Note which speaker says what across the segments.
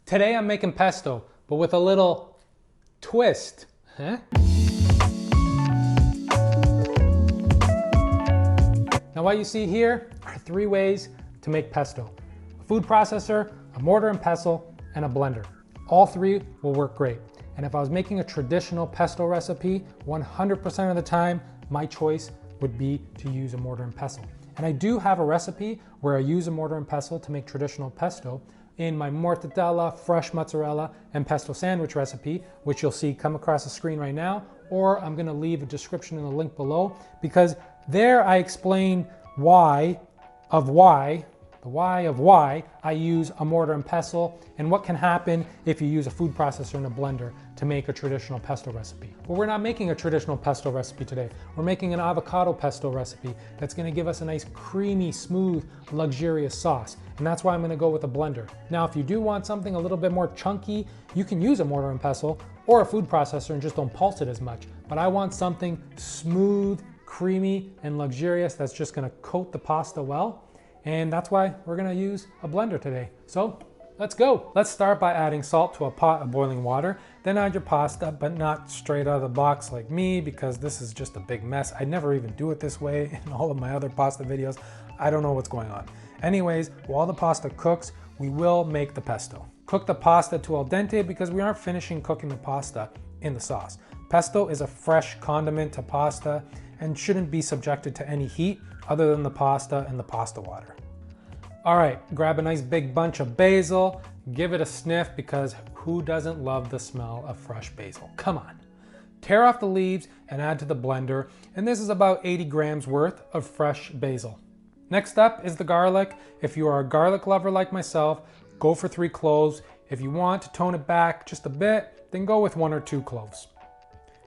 Speaker 1: Today I'm making pesto, but with a little twist. Huh? Now what you see here are 3 ways to make pesto. A food processor, a mortar and pestle, and a blender. All 3 will work great. And if I was making a traditional pesto recipe, 100% of the time, my choice would be to use a mortar and pestle. And I do have a recipe where I use a mortar and pestle to make traditional pesto in my mortadella, fresh mozzarella, and pesto sandwich recipe, which you'll see come across the screen right now, or I'm gonna leave a description in the link below, because there I explain why I use a mortar and pestle and what can happen if you use a food processor and a blender to make a traditional pesto recipe. Well, we're not making a traditional pesto recipe today. We're making an avocado pesto recipe that's gonna give us a nice creamy, smooth, luxurious sauce. And that's why I'm gonna go with a blender. Now, if you do want something a little bit more chunky, you can use a mortar and pestle or a food processor and just don't pulse it as much. But I want something smooth, creamy, and luxurious that's just gonna coat the pasta well. And that's why we're gonna use a blender today. So let's go. Let's start by adding salt to a pot of boiling water, then add your pasta, but not straight out of the box like me, because this is just a big mess. I never even do it this way in all of my other pasta videos. I don't know what's going on. Anyways, while the pasta cooks, we will make the pesto. Cook the pasta to al dente because we aren't finishing cooking the pasta in the sauce. Pesto is a fresh condiment to pasta and shouldn't be subjected to any heat other than the pasta and the pasta water. All right, grab a nice big bunch of basil, give it a sniff because who doesn't love the smell of fresh basil? Come on. Tear off the leaves and add to the blender, and this is about 80 grams worth of fresh basil. Next up is the garlic. If you are a garlic lover like myself, go for 3 cloves. If you want to tone it back just a bit, then go with 1 or 2 cloves.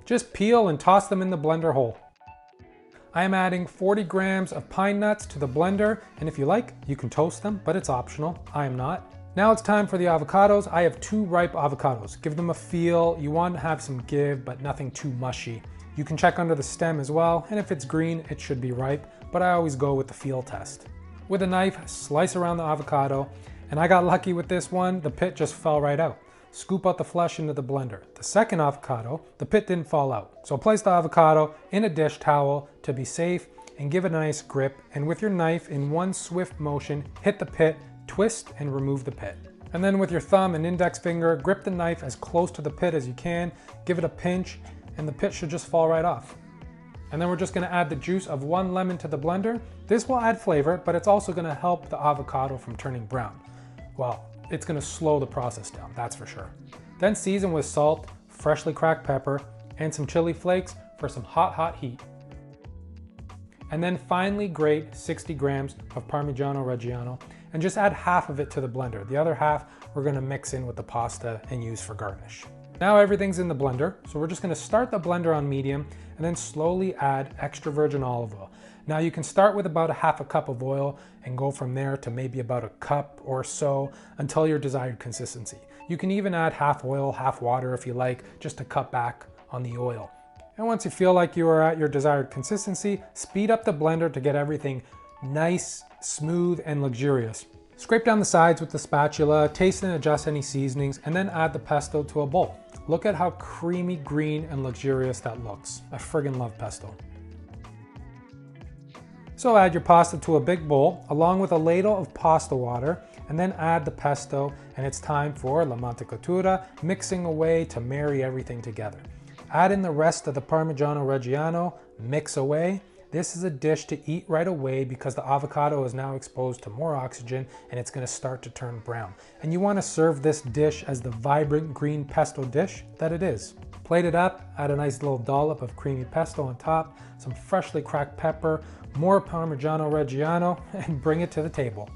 Speaker 1: Just peel and toss them in the blender whole. I am adding 40 grams of pine nuts to the blender, and if you like, you can toast them, but it's optional. I am not. Now it's time for the avocados. I have 2 ripe avocados. Give them a feel. You want to have some give, but nothing too mushy. You can check under the stem as well, and if it's green, it should be ripe, but I always go with the feel test. With a knife, slice around the avocado, and I got lucky with this one. The pit just fell right out. Scoop out the flesh into the blender. The second avocado, the pit didn't fall out. So place the avocado in a dish towel to be safe and give it a nice grip. And with your knife, in one swift motion, hit the pit, twist, and remove the pit. And then with your thumb and index finger, grip the knife as close to the pit as you can, give it a pinch, and the pit should just fall right off. And then we're just gonna add the juice of 1 lemon to the blender. This will add flavor, but it's also gonna help the avocado from turning brown. Well, it's gonna slow the process down, that's for sure. Then season with salt, freshly cracked pepper, and some chili flakes for some hot heat. And then finally grate 60 grams of Parmigiano-Reggiano and just add half of it to the blender. The other half we're gonna mix in with the pasta and use for garnish. Now everything's in the blender, so we're just gonna start the blender on medium and then slowly add extra virgin olive oil. Now you can start with about 1/2 cup of oil and go from there to maybe about 1 cup or so until your desired consistency. You can even add half oil, half water if you like, just to cut back on the oil. And once you feel like you are at your desired consistency, speed up the blender to get everything nice, smooth, and luxurious. Scrape down the sides with the spatula, taste and adjust any seasonings, and then add the pesto to a bowl. Look at how creamy, green, and luxurious that looks. I friggin' love pesto. So add your pasta to a big bowl along with a ladle of pasta water, and then add the pesto, and it's time for la mantecatura, mixing away to marry everything together. Add in the rest of the Parmigiano-Reggiano, mix away. This is a dish to eat right away because the avocado is now exposed to more oxygen and it's gonna start to turn brown. And you wanna serve this dish as the vibrant green pesto dish that it is. Plate it up, add a nice little dollop of creamy pesto on top, some freshly cracked pepper, more Parmigiano-Reggiano, and bring it to the table.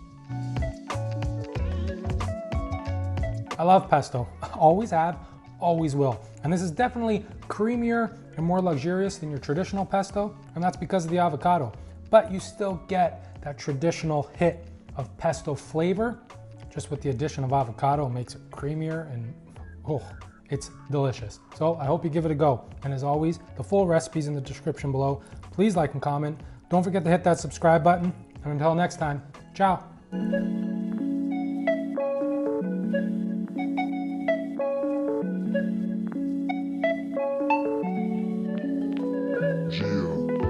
Speaker 1: I love pesto, always have, always will. And this is definitely creamier and more luxurious than your traditional pesto, and that's because of the avocado. But you still get that traditional hit of pesto flavor, just with the addition of avocado. It makes it creamier and it's delicious. So I hope you give it a go. And as always, the full recipe's in the description below. Please like and comment. Don't forget to hit that subscribe button. And until next time, ciao.